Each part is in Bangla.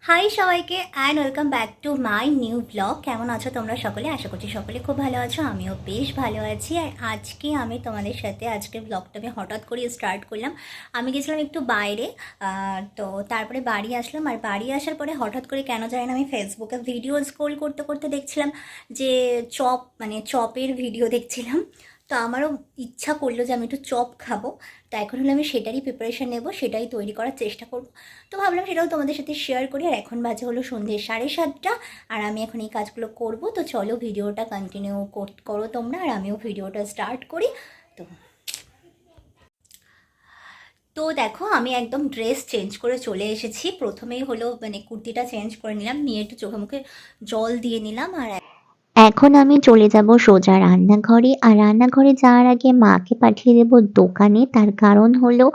হাই সবাইকে and welcome back to my new blog. কেমন আছো তোমরা সকলে? আশা করছি সকলে খুব ভালো আছো, আমিও বেশ ভালো আছি। আর আজকে আমি তোমাদের সাথে আজকের ব্লগটা আমি হঠাৎ করে স্টার্ট করলাম। আমি গেছিলাম একটু বাইরে, তো তারপরে বাড়ি আসলাম। আর বাড়ি আসার পরে হঠাৎ করে কেন জানি না আমি ফেসবুকে ভিডিও স্ক্রোল করতে করতে দেখছিলাম যে চপের ভিডিও দেখছিলাম। তো আমারও ইচ্ছা করলো যে আমি একটু চপ খাবো। তো এখন হলো আমি সেটারই প্রিপারেশান নেবো, সেটাই তৈরি করার চেষ্টা করবো। তো ভাবলাম সেটাও তোমাদের সাথে শেয়ার করি। আর এখন বাজে হলো সন্ধ্যে 7:30, আর আমি এখন এই কাজগুলো করব। তো চলো ভিডিওটা কন্টিনিউ করো তোমরা, আর আমিও ভিডিওটা স্টার্ট করি। তো তো দেখো আমি একদম ড্রেস চেঞ্জ করে চলে এসেছি। প্রথমেই হলো কুর্তিটা চেঞ্জ করে নিলাম, নিয়ে একটু চোখে মুখে জল দিয়ে নিলাম। আর এখন আমি চলে যাব সোজা রান্নাঘরে। আর রান্নাঘরে যাওয়ার আগে মাকে পাঠিয়ে দেব দোকানে। তার কারণ হলো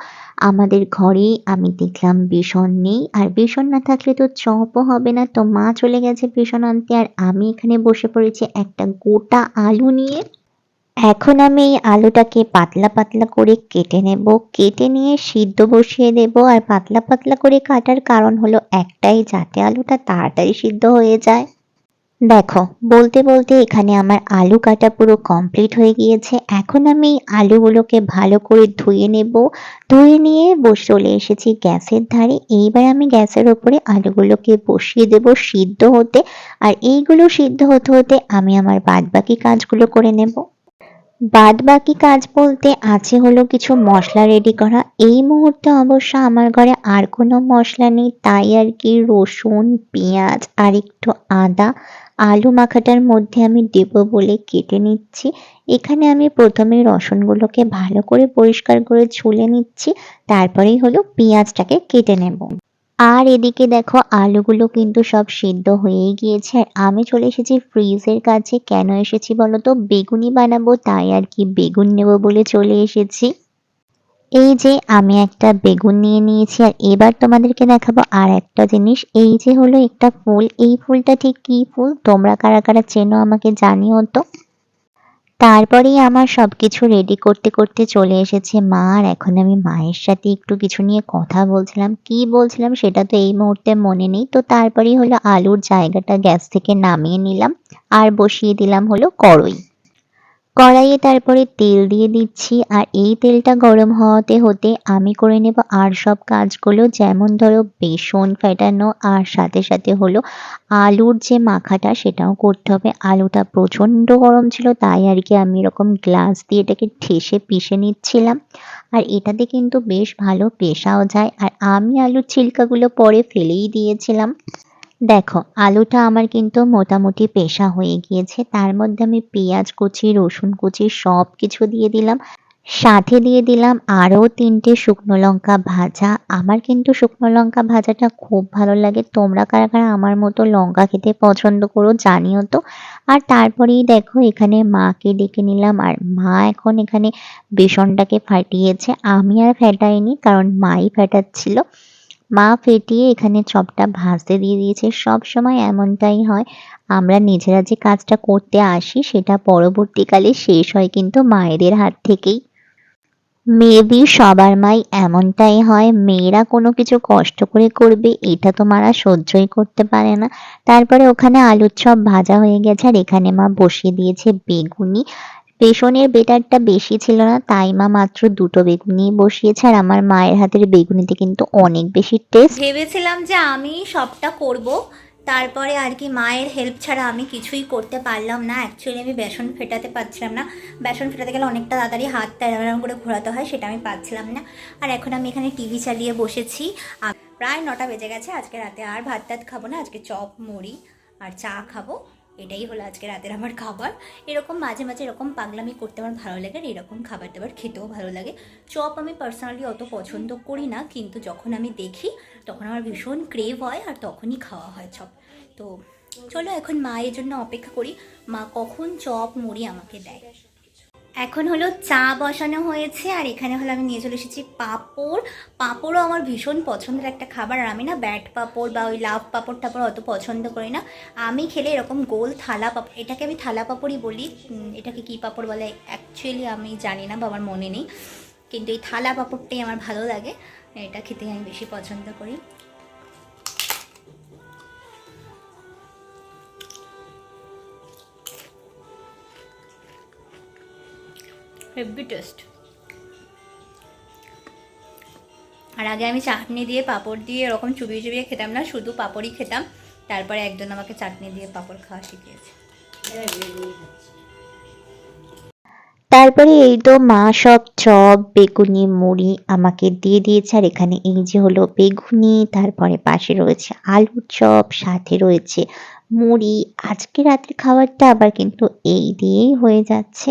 আমাদের ঘরে আমি দেখলাম বেসন নেই, আর বেসন না থাকলে তো চপও হবে না। তো মা চলে গেছে বেসন আনতে, আর আমি এখানে বসে পড়েছি একটা গোটা আলু নিয়ে। এখন আমি এই আলুটাকে পাতলা পাতলা করে কেটে নেব, কেটে নিয়ে সিদ্ধ বসিয়ে দেব। আর পাতলা পাতলা করে কাটার কারণ হলো একটাই, যাতে আলুটা তাড়াতাড়ি সিদ্ধ হয়ে যায়। দেখো, বলতে বলতে এখানে আমার আলু কাটা পুরো কমপ্লিট হয়ে গিয়েছে। এখন আমি এই আলুগুলোকে ভালো করে ধুয়ে নেব। ধুয়ে নিয়ে চলে এসেছি গ্যাসের ধারে। এইবার আমি গ্যাসের ওপরে আলুগুলোকে বসিয়ে দেব সিদ্ধ হতে। আর এইগুলো সিদ্ধ হতে হতে আমি আমার বাদবাকি কাজগুলো করে নেব। বাদবাকি কাজ বলতে আছে হলো কিছু মশলা রেডি করা। এই মুহূর্তে অবশ্য আমার ঘরে আর কোনো মশলা নেই, তাই আর কি রসুন, পেঁয়াজ আর একটু আদা আলু মাখাটার মধ্যে আমি দেবো বলে কেটে নিচ্ছি। এখানে আমি প্রথমে রসুনগুলোকে ভালো করে পরিষ্কার করে ছুলে নিচ্ছি, তারপরেই হলো পেঁয়াজটাকে কেটে নেব। আর এদিকে দেখো আলুগুলো কিন্তু সব সিদ্ধ হয়েই গিয়েছে। আর আমি চলে এসেছি ফ্রিজের কাছে। কেন এসেছি বলো তো? বেগুনি বানাবো, তাই আর কি বেগুন নেব বলে চলে এসেছি। এই যে আমি একটা বেগুন নিয়ে নিয়েছি, আর এবার তোমাদেরকে দেখাবো আর একটা জিনিস। এই যে হলো একটা ফুল, এই ফুলটা ঠিক কি ফুল তোমরা কারা কারা চেনো আমাকে জানিও তো। তারপরেই আমার সবকিছু রেডি করতে করতে চলে এসেছে মা। আর এখন আমি মায়ের সাথে একটু কিছু নিয়ে কথা বলছিলাম। কি বলছিলাম সেটা তো এই মুহূর্তে মনে নেই। তো তারপরেই হলো আলুর জায়গাটা গ্যাস থেকে নামিয়ে নিলাম, আর বসিয়ে দিলাম হলো কড়াই। কড়াইয়ে তারপরে তেল দিয়ে দিচ্ছি, আর এই তেলটা গরম হতে হতে আমি করে নেব আর সব কাজগুলো, যেমন ধরো বেসন ফেটানো, আর সাথে সাথে হলো আলুর যে মাখাটা সেটাও করতে হবে। আলুটা প্রচণ্ড গরম ছিল, তাই আর কি আমি এরকম গ্লাস দিয়ে এটাকে ঠেসে পিষে নিচ্ছিলাম। আর এটাতে কিন্তু বেশ ভালো পেশাও যায়। আর আমি আলুর ছিলকাগুলো পরে ফেলেই দিয়েছিলাম। দেখো আলুটা আমার কিন্তু মোটামুটি পেশা হয়ে গিয়েছে। তার মধ্যে আমি পেঁয়াজ কুচি, রসুন কুচি সব কিছু দিয়ে দিলাম। সাথে দিয়ে দিলাম আরও ৩টে শুকনো লঙ্কা ভাজা। আমার কিন্তু শুকনো লঙ্কা ভাজাটা খুব ভালো লাগে। তোমরা কারা কারা আমার মতো লঙ্কা খেতে পছন্দ করো জানিও তো। আর তারপরেই দেখো এখানে মাকে ডেকে নিলাম, আর মা এখন এখানে বেসনটাকে ফাটিয়েছে। আমি আর ফেটাইনি, কারণ মাই ফেটাচ্ছিল। মা ফেটিয়ে এখানে চপটা ভাজতে দিয়ে দিয়েছে। সব সময় এমনটাই হয়, আমরা নিজেরা যে কাজটা করতে আসি সেটা পরবর্তীকালে শেষ হয় কিন্তু মায়েদের হাত থেকেই। মেবি সবার মাই এমনটাই হয়, মেয়েরা কোনো কিছু কষ্ট করে করবে এটা তো মারা সহ্যই করতে পারে না। তারপরে ওখানে আলুর চপ ভাজা হয়ে গেছে, আর এখানে মা বসিয়ে দিয়েছে বেগুনি। বেসনের বেটারটা বেশি ছিল না, তাই মা মাত্র দুটো বেগুনি বসিয়েছে। আর আমার মায়ের হাতের বেগুনিতে কিন্তু অনেক বেশি টেস্ট। ভেবেছিলাম যে আমি সবটা করব, তারপরে আর কি মায়ের হেল্প ছাড়া আমি কিছুই করতে পারলাম না। অ্যাকচুয়ালি আমি বেসন ফেটাতে পারছিলাম না। বেসন ফেটাতে গেলে অনেকটা তাড়াতাড়ি হাতটা এরকম করে ঘোরাতে হয়, সেটা আমি পারছিলাম না। আর এখন আমি এখানে টিভি চালিয়ে বসেছি। প্রায় 9টা বেজে গেছে। আজকে রাতে আর ভাত টাত খাবো না, আজকে চপ মুড়ি আর চা খাবো। এটাই হলো আজকে রাতের আমার খাবার। এরকম মাঝে মাঝে এরকম পাগলামি করতে আমার ভালো লাগে, আর এরকম খাবার দাবার খেতেও ভালো লাগে। চপ আমি পার্সোনালি অত পছন্দ করি না, কিন্তু যখন আমি দেখি তখন আমার ভীষণ ক্রেভ হয়, আর তখনই খাওয়া হয় চপ। তো চলো এখন মায়ের জন্য অপেক্ষা করি, মা কখন চপ মুড়ি আমাকে দেয়। এখন হলো চা বসানো হয়েছে, আর এখানে হলো আমি নিয়ে চলে এসেছি পাঁপড়। পাঁপড়ও আমার ভীষণ পছন্দের একটা খাবার। আর আমি না ব্যাট পাঁপড় বা ওই লাভ পাঁপড় টাপড় অত পছন্দ করি না। আমি খেলে এরকম গোল থালা পাঁপড়, এটাকে আমি থালা পাঁপড়ই বলি। এটাকে কী পাঁপড় বলে অ্যাকচুয়ালি আমি জানি না বা আমার মনে নেই, কিন্তু এই থালা পাঁপড়টাই আমার ভালো লাগে। এটা খেতে আমি বেশি পছন্দ করি। Heavy taste. আর আগে আমি চাটনি দিয়ে পাঁপড় দিয়ে এরকম চুবিয়ে চুবিয়ে খেতাম না, শুধু পাঁপড়ই খেতাম। তারপরে একজন আমাকে চাটনি দিয়ে পাঁপড় খাওয়া শিখিয়েছে। তারপরে এই তো মা সব চপ, বেগুনি, মুড়ি আমাকে দিয়ে দিয়েছে। আর এখানে এই যে হলো বেগুনি, তারপরে পাশে রয়েছে আলুর চপ, সাথে রয়েছে মুড়ি। আজকে রাতের খাবারটা আবার কিন্তু এই দিয়েই হয়ে যাচ্ছে।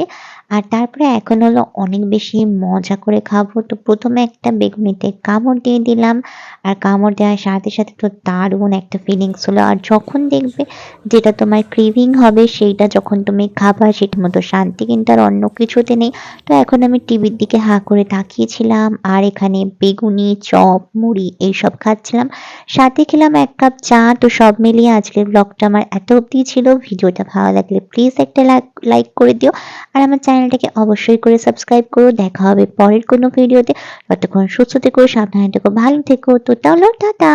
আর তারপরে এখন হলো অনেক বেশি মজা করে খাবো। তো প্রথমে একটা বেগুনিতে কামড় দিয়ে দিলাম। আর কামড় দেওয়ার সাথে সাথে তো দারুণ একটা ফিলিংস হলো। আর যখন দেখবে যেটা তোমার ক্রেভিং হবে সেইটা যখন তুমি খাবা, সেটার মতো শান্তি কিন্তু আর অন্য কিছুতে নেই। তো এখন আমি টিভির দিকে হাঁ করে তাকিয়েছিলাম আর এখানে বেগুনি, চপ, মুড়ি এইসব খাচ্ছিলাম। সাথে খেলাম 1 কাপ চা। তো সব মিলিয়ে আজকের ব্লগটা আমার এত অবধি ছিল। ভিডিওটা ভালো লাগলে প্লিজ একটা লাইক করে দিও। আর আমার চ্যানেলটাকে অবশ্যই করে সাবস্ক্রাইব করো। দেখা হবে পরের কোনো ভিডিওতে। ততক্ষণ সুস্থ থেকো, সাবধানে থেকো, ভালো থেকো। তো চলো টাটা।